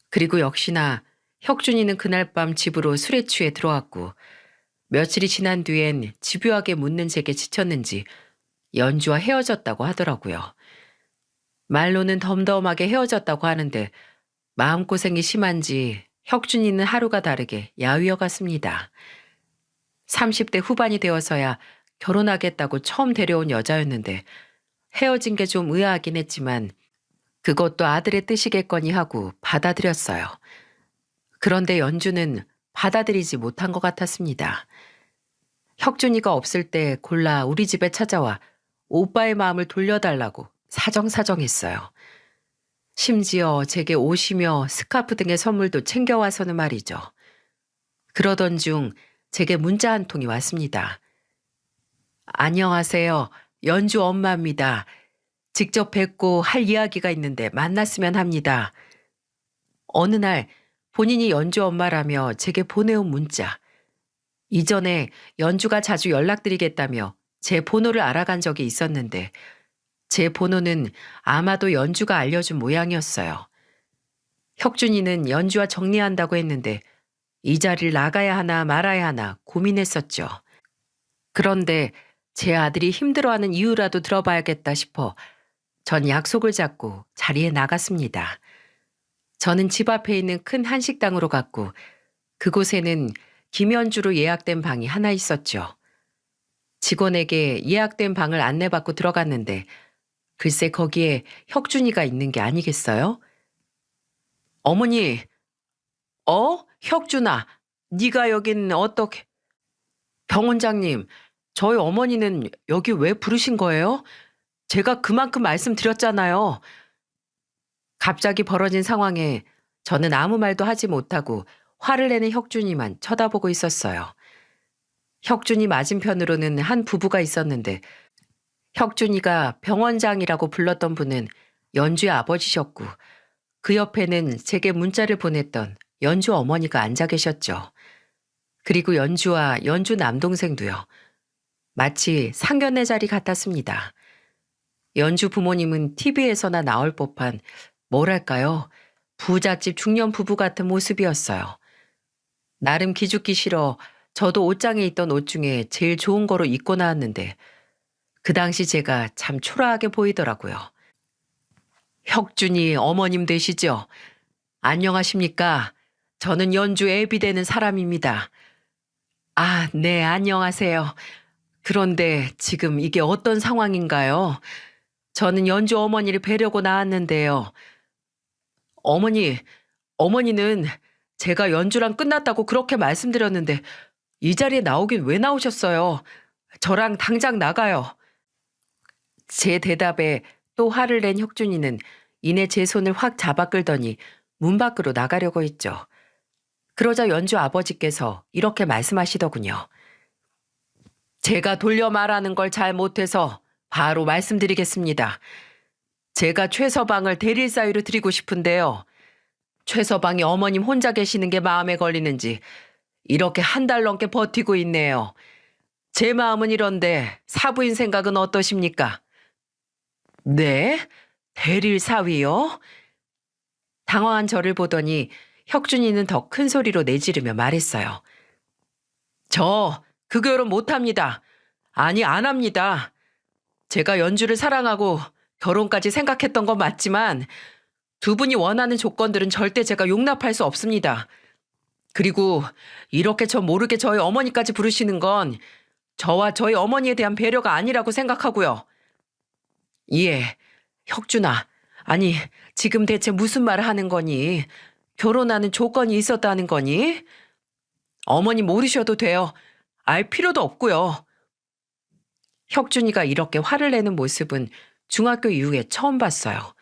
그리고 역시나 혁준이는 그날 밤 집으로 술에 취해 들어왔고 며칠이 지난 뒤엔 집요하게 묻는 제게 지쳤는지 연주와 헤어졌다고 하더라고요. 말로는 덤덤하게 헤어졌다고 하는데 마음고생이 심한지 혁준이는 하루가 다르게 야위어 갔습니다. 30대 후반이 되어서야 결혼하겠다고 처음 데려온 여자였는데 헤어진 게 좀 의아하긴 했지만 그것도 아들의 뜻이겠거니 하고 받아들였어요. 그런데 연주는 받아들이지 못한 것 같았습니다. 혁준이가 없을 때 골라 우리 집에 찾아와 오빠의 마음을 돌려달라고 사정사정했어요. 심지어 제게 옷이며 스카프 등의 선물도 챙겨와서는 말이죠. 그러던 중 제게 문자 한 통이 왔습니다. 안녕하세요. 연주 엄마입니다. 직접 뵙고 할 이야기가 있는데 만났으면 합니다. 어느 날 본인이 연주 엄마라며 제게 보내온 문자. 이전에 연주가 자주 연락드리겠다며 제 번호를 알아간 적이 있었는데 제 번호는 아마도 연주가 알려준 모양이었어요. 혁준이는 연주와 정리한다고 했는데 이 자리를 나가야 하나 말아야 하나 고민했었죠. 그런데 제 아들이 힘들어하는 이유라도 들어봐야겠다 싶어 전 약속을 잡고 자리에 나갔습니다. 저는 집 앞에 있는 큰 한식당으로 갔고 그곳에는 김연주로 예약된 방이 하나 있었죠. 직원에게 예약된 방을 안내받고 들어갔는데 글쎄 거기에 혁준이가 있는 게 아니겠어요? 어머니, 혁준아, 네가 여긴 어떻게... 병 원장님, 저희 어머니는 여기 왜 부르신 거예요? 제가 그만큼 말씀드렸잖아요. 갑자기 벌어진 상황에 저는 아무 말도 하지 못하고 화를 내는 혁준이만 쳐다보고 있었어요. 혁준이 맞은편으로는 한 부부가 있었는데 혁준이가 병원장이라고 불렀던 분은 연주의 아버지셨고 그 옆에는 제게 문자를 보냈던 연주 어머니가 앉아 계셨죠. 그리고 연주와 연주 남동생도요. 마치 상견례 자리 같았습니다. 연주 부모님은 TV에서나 나올 법한 뭐랄까요? 부잣집 중년 부부 같은 모습이었어요. 나름 기죽기 싫어 저도 옷장에 있던 옷 중에 제일 좋은 거로 입고 나왔는데 그 당시 제가 참 초라하게 보이더라고요. 혁준이 어머님 되시죠? 안녕하십니까? 저는 연주 애비 되는 사람입니다. 아, 네, 안녕하세요. 그런데 지금 이게 어떤 상황인가요? 저는 연주 어머니를 뵈려고 나왔는데요. 어머니는 제가 연주랑 끝났다고 그렇게 말씀드렸는데 이 자리에 나오긴 왜 나오셨어요? 저랑 당장 나가요. 제 대답에 또 화를 낸 혁준이는 이내 제 손을 확 잡아 끌더니 문 밖으로 나가려고 했죠. 그러자 연주 아버지께서 이렇게 말씀하시더군요. 제가 돌려 말하는 걸 잘 못해서 바로 말씀드리겠습니다. 제가 최서방을 대릴 사유로 드리고 싶은데요. 최서방이 어머님 혼자 계시는 게 마음에 걸리는지 이렇게 한 달 넘게 버티고 있네요. 제 마음은 이런데 사부인 생각은 어떠십니까? 네? 대릴 사위요? 당황한 저를 보더니 혁준이는 더 큰 소리로 내지르며 말했어요. 저 그 결혼 못합니다. 아니 안 합니다. 제가 연주를 사랑하고 결혼까지 생각했던 건 맞지만 두 분이 원하는 조건들은 절대 제가 용납할 수 없습니다. 그리고 이렇게 저 모르게 저희 어머니까지 부르시는 건 저와 저희 어머니에 대한 배려가 아니라고 생각하고요. 예, 혁준아. 아니, 지금 대체 무슨 말을 하는 거니? 결혼하는 조건이 있었다는 거니? 어머니 모르셔도 돼요. 알 필요도 없고요. 혁준이가 이렇게 화를 내는 모습은 중학교 이후에 처음 봤어요.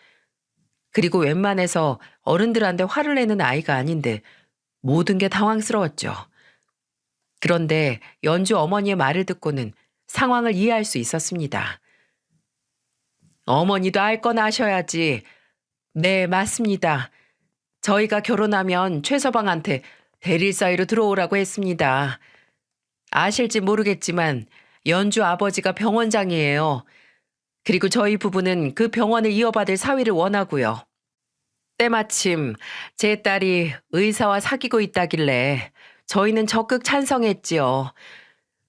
그리고 웬만해서 어른들한테 화를 내는 아이가 아닌데 모든 게 당황스러웠죠. 그런데 연주 어머니의 말을 듣고는 상황을 이해할 수 있었습니다. 어머니도 알 건 아셔야지. 네, 맞습니다. 저희가 결혼하면 최서방한테 대릴 사이로 들어오라고 했습니다. 아실지 모르겠지만 연주 아버지가 병원장이에요. 그리고 저희 부부는 그 병원을 이어받을 사위를 원하고요. 때마침 제 딸이 의사와 사귀고 있다길래 저희는 적극 찬성했지요.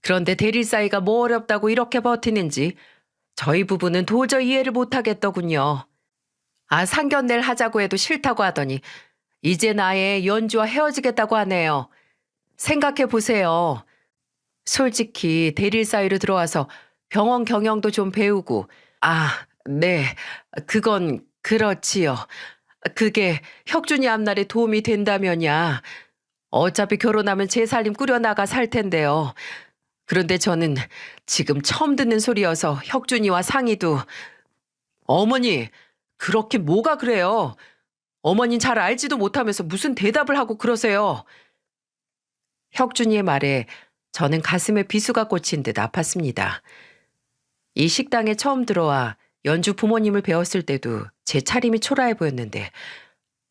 그런데 대릴 사이가 뭐 어렵다고 이렇게 버티는지 저희 부부는 도저히 이해를 못하겠더군요. 아, 상견례를 하자고 해도 싫다고 하더니 이제 나의 연주와 헤어지겠다고 하네요. 생각해 보세요. 솔직히 대릴 사이로 들어와서 병원 경영도 좀 배우고, 아, 네, 그건 그렇지요. 그게 혁준이 앞날에 도움이 된다면야. 어차피 결혼하면 제 살림 꾸려나가 살 텐데요. 그런데 저는 지금 처음 듣는 소리여서 혁준이와 상의도. 어머니, 그렇게 뭐가 그래요? 어머닌 잘 알지도 못하면서 무슨 대답을 하고 그러세요? 혁준이의 말에 저는 가슴에 비수가 꽂힌 듯 아팠습니다. 이 식당에 처음 들어와 연주 부모님을 배웠을 때도 제 차림이 초라해 보였는데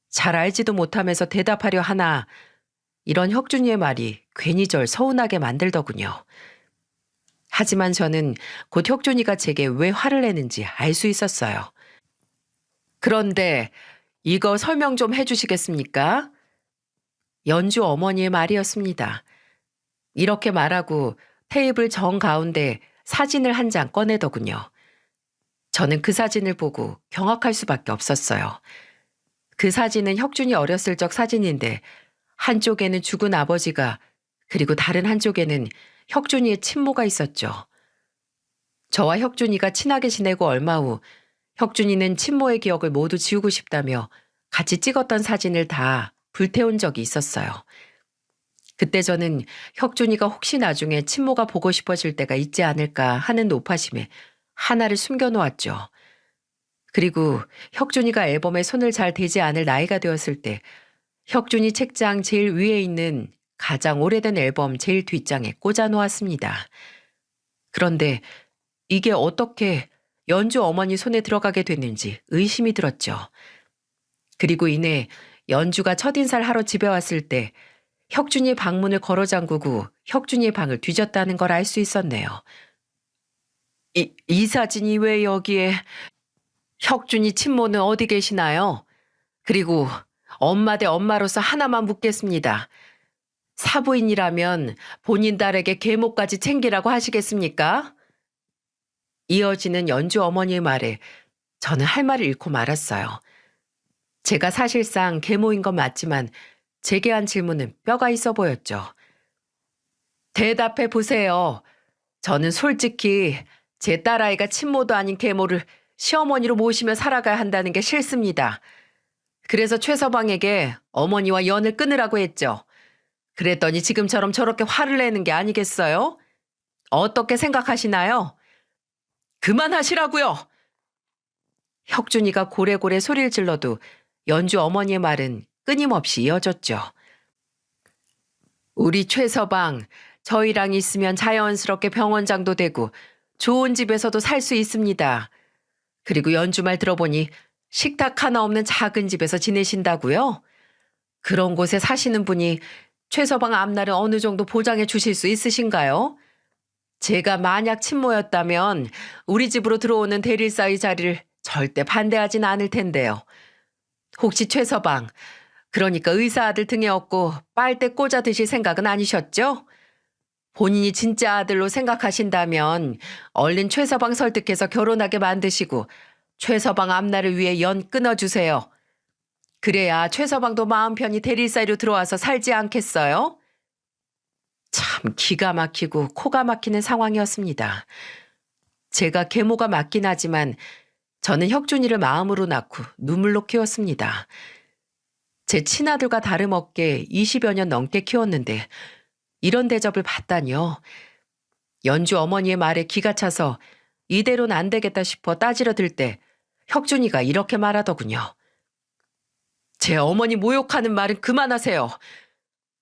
잘 알지도 못하면서 대답하려 하나 이런 혁준이의 말이 괜히 절 서운하게 만들더군요. 하지만 저는 곧 혁준이가 제게 왜 화를 내는지 알 수 있었어요. 그런데 이거 설명 좀 해주시겠습니까? 연주 어머니의 말이었습니다. 이렇게 말하고 테이블 정 가운데 사진을 한 장 꺼내더군요. 저는 그 사진을 보고 경악할 수밖에 없었어요. 그 사진은 혁준이 어렸을 적 사진인데 한쪽에는 죽은 아버지가 그리고 다른 한쪽에는 혁준이의 친모가 있었죠. 저와 혁준이가 친하게 지내고 얼마 후 혁준이는 친모의 기억을 모두 지우고 싶다며 같이 찍었던 사진을 다 불태운 적이 있었어요. 그때 저는 혁준이가 혹시 나중에 친모가 보고 싶어질 때가 있지 않을까 하는 노파심에 하나를 숨겨놓았죠. 그리고 혁준이가 앨범에 손을 잘 대지 않을 나이가 되었을 때 혁준이 책장 제일 위에 있는 가장 오래된 앨범 제일 뒷장에 꽂아 놓았습니다. 그런데 이게 어떻게 연주 어머니 손에 들어가게 됐는지 의심이 들었죠. 그리고 이내 연주가 첫인사를 하러 집에 왔을 때 혁준이의 방문을 걸어 잠그고 혁준이의 방을 뒤졌다는 걸 알 수 있었네요. 이 사진이 왜 여기에? 혁준이 친모는 어디 계시나요? 그리고 엄마 대 엄마로서 하나만 묻겠습니다. 사부인이라면 본인 딸에게 계모까지 챙기라고 하시겠습니까? 이어지는 연주 어머니의 말에 저는 할 말을 잃고 말았어요. 제가 사실상 계모인 건 맞지만 제게 한 질문은 뼈가 있어 보였죠. 대답해 보세요. 저는 솔직히 제 딸아이가 친모도 아닌 계모를 시어머니로 모시며 살아가야 한다는 게 싫습니다. 그래서 최서방에게 어머니와 연을 끊으라고 했죠. 그랬더니 지금처럼 저렇게 화를 내는 게 아니겠어요? 어떻게 생각하시나요? 그만하시라고요! 혁준이가 고래고래 소리를 질러도 연주 어머니의 말은 끊임없이 이어졌죠. 우리 최서방, 저희랑 있으면 자연스럽게 병원장도 되고 좋은 집에서도 살 수 있습니다. 그리고 연주 말 들어보니 식탁 하나 없는 작은 집에서 지내신다고요? 그런 곳에 사시는 분이 최서방 앞날은 어느 정도 보장해 주실 수 있으신가요? 제가 만약 친모였다면 우리 집으로 들어오는 대릴사위 자리를 절대 반대하진 않을 텐데요. 혹시 최서방, 그러니까 의사 아들 등에 업고 빨대 꽂아 드실 생각은 아니셨죠? 본인이 진짜 아들로 생각하신다면 얼른 최서방 설득해서 결혼하게 만드시고 최서방 앞날을 위해 연 끊어주세요. 그래야 최서방도 마음 편히 대릴사이로 들어와서 살지 않겠어요? 참 기가 막히고 코가 막히는 상황이었습니다. 제가 계모가 맞긴 하지만 저는 혁준이를 마음으로 낳고 눈물로 키웠습니다. 제 친아들과 다름없게 20여 년 넘게 키웠는데 이런 대접을 받다니요. 연주 어머니의 말에 기가 차서 이대로는 안 되겠다 싶어 따지러 들 때 혁준이가 이렇게 말하더군요. 제 어머니 모욕하는 말은 그만하세요.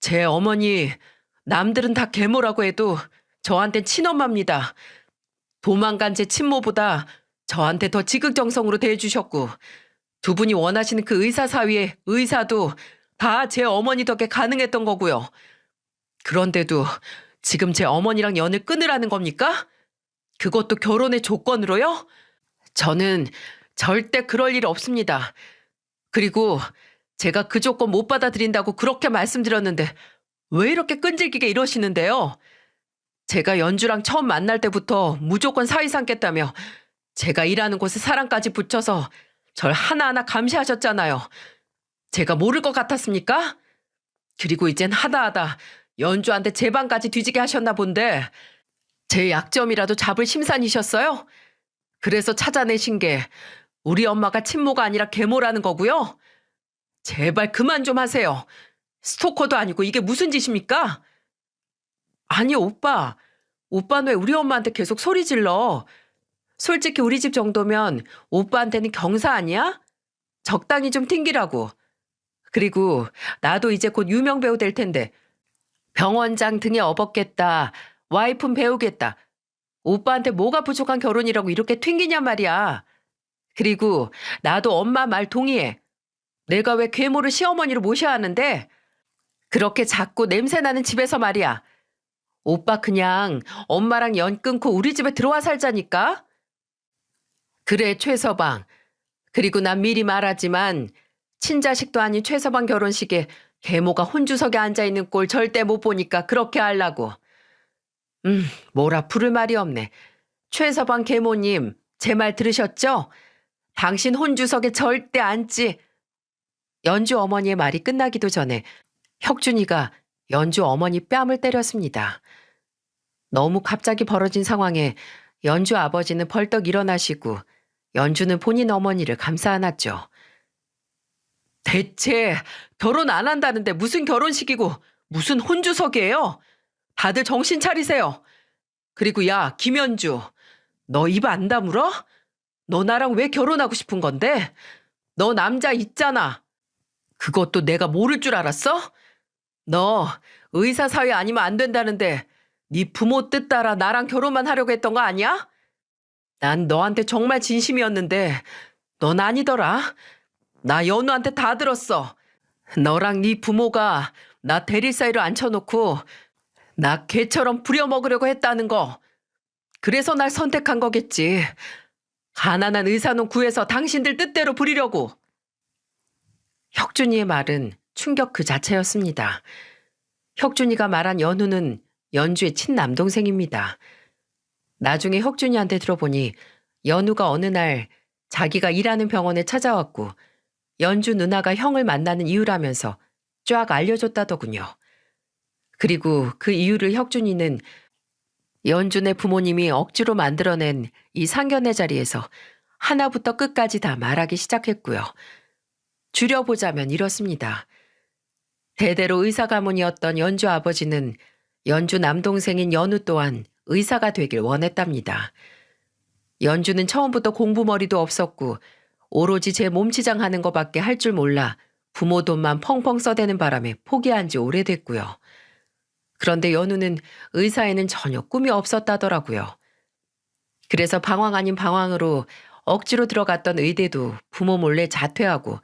제 어머니 남들은 다 계모라고 해도 저한텐 친엄마입니다. 도망간 제 친모보다 저한테 더 지극정성으로 대해주셨고 두 분이 원하시는 그 의사 사위의 의사도 다 제 어머니 덕에 가능했던 거고요. 그런데도 지금 제 어머니랑 연을 끊으라는 겁니까? 그것도 결혼의 조건으로요? 저는 절대 그럴 일 없습니다. 그리고 제가 그 조건 못 받아들인다고 그렇게 말씀드렸는데 왜 이렇게 끈질기게 이러시는데요? 제가 연주랑 처음 만날 때부터 무조건 사위 삼겠다며 제가 일하는 곳에 사람까지 붙여서 절 하나하나 감시하셨잖아요. 제가 모를 것 같았습니까? 그리고 이젠 하다하다 연주한테 제 방까지 뒤지게 하셨나 본데 제 약점이라도 잡을 심산이셨어요? 그래서 찾아내신 게 우리 엄마가 친모가 아니라 계모라는 거고요. 제발 그만 좀 하세요. 스토커도 아니고 이게 무슨 짓입니까? 아니 오빠. 오빠는 왜 우리 엄마한테 계속 소리 질러? 솔직히 우리 집 정도면 오빠한테는 경사 아니야? 적당히 좀 튕기라고. 그리고 나도 이제 곧 유명 배우 될 텐데 병원장 등에 업었겠다. 와이프는 배우겠다. 오빠한테 뭐가 부족한 결혼이라고 이렇게 튕기냔 말이야. 그리고 나도 엄마 말 동의해. 내가 왜 괴모를 시어머니로 모셔야 하는데 그렇게 작고 냄새나는 집에서 말이야. 오빠 그냥 엄마랑 연 끊고 우리 집에 들어와 살자니까. 그래 최서방. 그리고 난 미리 말하지만 친자식도 아닌 최서방 결혼식에 계모가 혼주석에 앉아있는 꼴 절대 못 보니까 그렇게 하려고. 뭐라 부를 말이 없네. 최서방 계모님 제 말 들으셨죠? 당신 혼주석에 절대 앉지. 연주 어머니의 말이 끝나기도 전에 혁준이가 연주 어머니 뺨을 때렸습니다. 너무 갑자기 벌어진 상황에 연주 아버지는 벌떡 일어나시고 연주는 본인 어머니를 감싸 안았죠. 대체 결혼 안 한다는데 무슨 결혼식이고 무슨 혼주석이에요? 다들 정신 차리세요. 그리고 야 김연주, 너 입 안 다물어? 너 나랑 왜 결혼하고 싶은 건데? 너 남자 있잖아. 그것도 내가 모를 줄 알았어? 너 의사 사위 아니면 안 된다는데 네 부모 뜻 따라 나랑 결혼만 하려고 했던 거 아니야? 난 너한테 정말 진심이었는데 넌 아니더라. 나 연우한테 다 들었어. 너랑 네 부모가 나 대릴 사이로 앉혀놓고 나 개처럼 부려먹으려고 했다는 거. 그래서 날 선택한 거겠지. 가난한 의사놈 구해서 당신들 뜻대로 부리려고. 혁준이의 말은 충격 그 자체였습니다. 혁준이가 말한 연우는 연주의 친남동생입니다. 나중에 혁준이한테 들어보니 연우가 어느 날 자기가 일하는 병원에 찾아왔고 연주 누나가 형을 만나는 이유라면서 쫙 알려줬다더군요. 그리고 그 이유를 혁준이는 연준의 부모님이 억지로 만들어낸 이 상견례 자리에서 하나부터 끝까지 다 말하기 시작했고요. 줄여보자면 이렇습니다. 대대로 의사 가문이었던 연주 아버지는 연주 남동생인 연우 또한 의사가 되길 원했답니다. 연주는 처음부터 공부머리도 없었고 오로지 제 몸치장하는 것밖에 할 줄 몰라 부모 돈만 펑펑 써대는 바람에 포기한 지 오래됐고요. 그런데 연우는 의사에는 전혀 꿈이 없었다더라고요. 그래서 방황 아닌 방황으로 억지로 들어갔던 의대도 부모 몰래 자퇴하고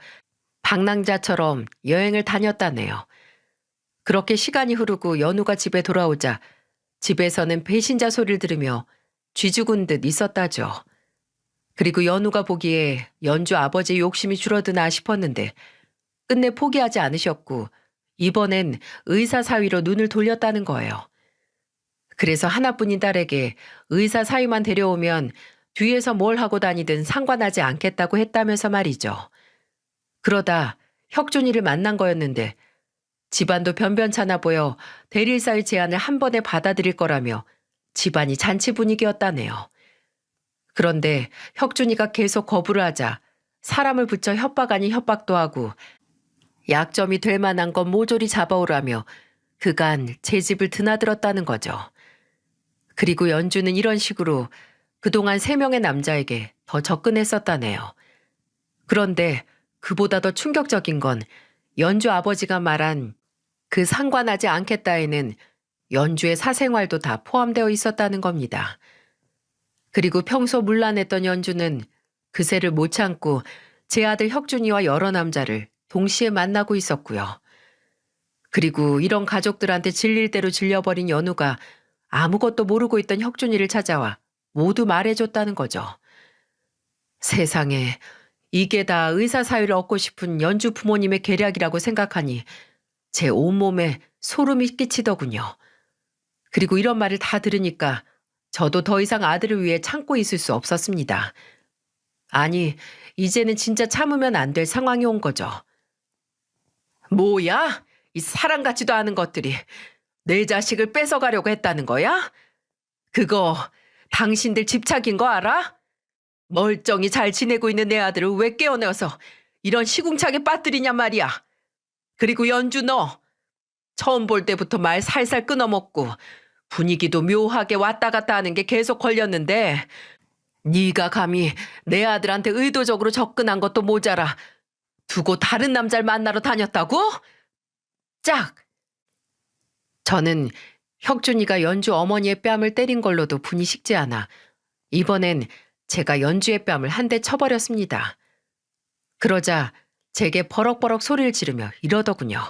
방랑자처럼 여행을 다녔다네요. 그렇게 시간이 흐르고 연우가 집에 돌아오자 집에서는 배신자 소리를 들으며 쥐죽은 듯 있었다죠. 그리고 연우가 보기에 연주 아버지의 욕심이 줄어드나 싶었는데 끝내 포기하지 않으셨고 이번엔 의사 사위로 눈을 돌렸다는 거예요. 그래서 하나뿐인 딸에게 의사 사위만 데려오면 뒤에서 뭘 하고 다니든 상관하지 않겠다고 했다면서 말이죠. 그러다 혁준이를 만난 거였는데 집안도 변변찮아 보여 대릴 사위 제안을 한 번에 받아들일 거라며 집안이 잔치 분위기였다네요. 그런데 혁준이가 계속 거부를 하자 사람을 붙여 협박 아닌 협박도 하고 약점이 될 만한 건 모조리 잡아오라며 그간 제 집을 드나들었다는 거죠. 그리고 연주는 이런 식으로 그동안 3명의 남자에게 더 접근했었다네요. 그런데 그보다 더 충격적인 건 연주 아버지가 말한 그 상관하지 않겠다에는 연주의 사생활도 다 포함되어 있었다는 겁니다. 그리고 평소 문란했던 연주는 그새를 못 참고 제 아들 혁준이와 여러 남자를 동시에 만나고 있었고요. 그리고 이런 가족들한테 질릴 대로 질려버린 연우가 아무것도 모르고 있던 혁준이를 찾아와 모두 말해줬다는 거죠. 세상에, 이게 다 의사 사위를 얻고 싶은 연주 부모님의 계략이라고 생각하니 제 온몸에 소름이 끼치더군요. 그리고 이런 말을 다 들으니까 저도 더 이상 아들을 위해 참고 있을 수 없었습니다. 아니, 이제는 진짜 참으면 안 될 상황이 온 거죠. 뭐야? 이 사람 같지도 않은 것들이 내 자식을 뺏어가려고 했다는 거야? 그거 당신들 집착인 거 알아? 멀쩡히 잘 지내고 있는 내 아들을 왜 깨어내어서 이런 시궁창에 빠뜨리냔 말이야. 그리고 연주 너 처음 볼 때부터 말 살살 끊어먹고 분위기도 묘하게 왔다 갔다 하는 게 계속 걸렸는데 네가 감히 내 아들한테 의도적으로 접근한 것도 모자라 두고 다른 남자를 만나러 다녔다고? 짝! 저는 혁준이가 연주 어머니의 뺨을 때린 걸로도 분이 식지 않아 이번엔 제가 연주의 뺨을 한 대 쳐버렸습니다. 그러자 제게 버럭버럭 소리를 지르며 이러더군요.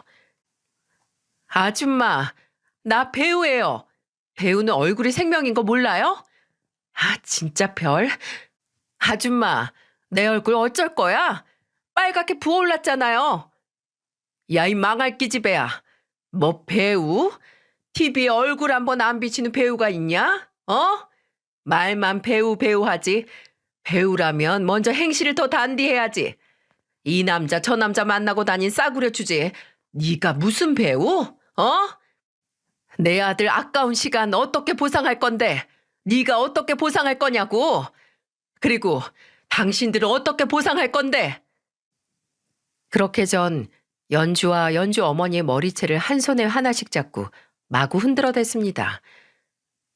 아줌마, 나 배우예요. 배우는 얼굴이 생명인 거 몰라요? 아, 진짜 별. 아줌마, 내 얼굴 어쩔 거야? 빨갛게 부어올랐잖아요. 야, 이 망할 기집애야. 뭐 배우? TV에 얼굴 한번 안 비치는 배우가 있냐? 말만 배우 하지. 배우라면 먼저 행실을 더 단디해야지. 이 남자 저 남자 만나고 다닌 싸구려 주제에 네가 무슨 배우? 내 아들 아까운 시간 어떻게 보상할 건데? 네가 어떻게 보상할 거냐고. 그리고 당신들은 어떻게 보상할 건데? 그렇게 전 연주와 연주 어머니의 머리채를 한 손에 하나씩 잡고 마구 흔들어댔습니다.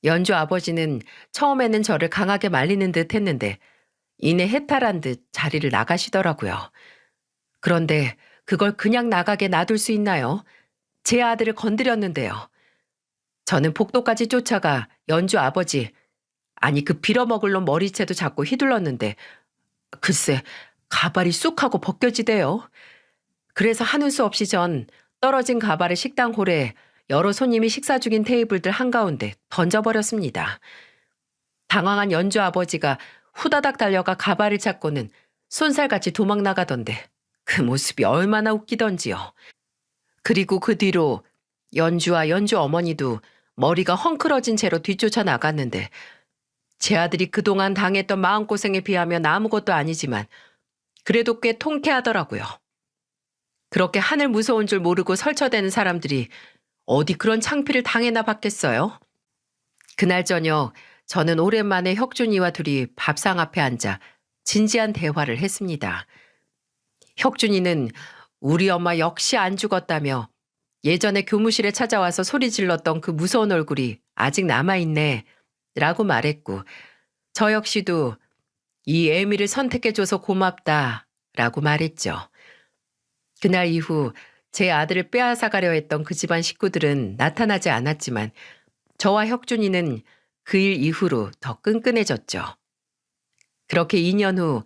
연주 아버지는 처음에는 저를 강하게 말리는 듯 했는데 이내 해탈한 듯 자리를 나가시더라고요. 그런데 그걸 그냥 나가게 놔둘 수 있나요? 제 아들을 건드렸는데요. 저는 복도까지 쫓아가 연주 아버지, 아니 그 빌어먹을 놈 머리채도 잡고 휘둘렀는데 글쎄 가발이 쑥 하고 벗겨지대요. 그래서 하는 수 없이 전 떨어진 가발을 식당 홀에 여러 손님이 식사 중인 테이블들 한가운데 던져버렸습니다. 당황한 연주 아버지가 후다닥 달려가 가발을 찾고는 쏜살같이 도망 나가던데 그 모습이 얼마나 웃기던지요. 그리고 그 뒤로 연주와 연주 어머니도 머리가 헝클어진 채로 뒤쫓아 나갔는데 제 아들이 그동안 당했던 마음고생에 비하면 아무것도 아니지만 그래도 꽤 통쾌하더라고요. 그렇게 하늘 무서운 줄 모르고 설쳐대는 사람들이 어디 그런 창피를 당해나 봤겠어요? 그날 저녁 저는 오랜만에 혁준이와 둘이 밥상 앞에 앉아 진지한 대화를 했습니다. 혁준이는 우리 엄마 역시 안 죽었다며 예전에 교무실에 찾아와서 소리 질렀던 그 무서운 얼굴이 아직 남아있네 라고 말했고 저 역시도 이 애미를 선택해줘서 고맙다 라고 말했죠. 그날 이후 제 아들을 빼앗아가려 했던 그 집안 식구들은 나타나지 않았지만 저와 혁준이는 그 일 이후로 더 끈끈해졌죠. 그렇게 2년 후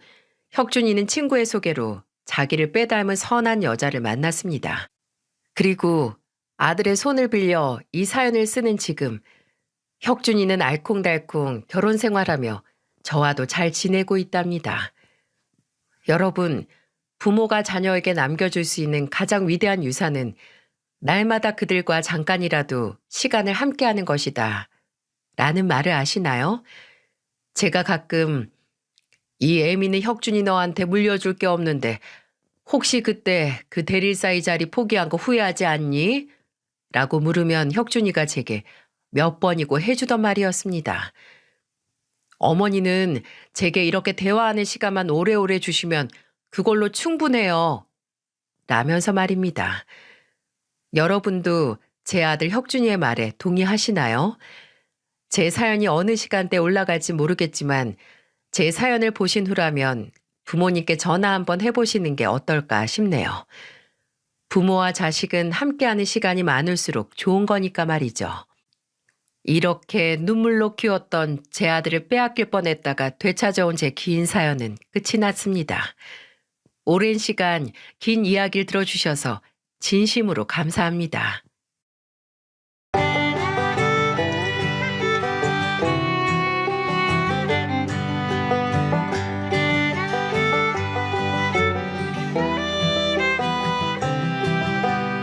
혁준이는 친구의 소개로 자기를 빼닮은 선한 여자를 만났습니다. 그리고 아들의 손을 빌려 이 사연을 쓰는 지금 혁준이는 알콩달콩 결혼 생활하며 저와도 잘 지내고 있답니다. 여러분, 부모가 자녀에게 남겨줄 수 있는 가장 위대한 유산은 날마다 그들과 잠깐이라도 시간을 함께하는 것이다. 라는 말을 아시나요? 제가 가끔 이 애미는 혁준이 너한테 물려줄 게 없는데 혹시 그때 그 대릴사이 자리 포기한 거 후회하지 않니? 라고 물으면 혁준이가 제게 몇 번이고 해주던 말이었습니다. 어머니는 제게 이렇게 대화하는 시간만 오래오래 주시면 그걸로 충분해요. 라면서 말입니다. 여러분도 제 아들 혁준이의 말에 동의하시나요? 제 사연이 어느 시간대에 올라갈지 모르겠지만 제 사연을 보신 후라면 부모님께 전화 한번 해보시는 게 어떨까 싶네요. 부모와 자식은 함께하는 시간이 많을수록 좋은 거니까 말이죠. 이렇게 눈물로 키웠던 제 아들을 빼앗길 뻔했다가 되찾아온 제 긴 사연은 끝이 났습니다. 오랜 시간 긴 이야기를 들어주셔서 진심으로 감사합니다.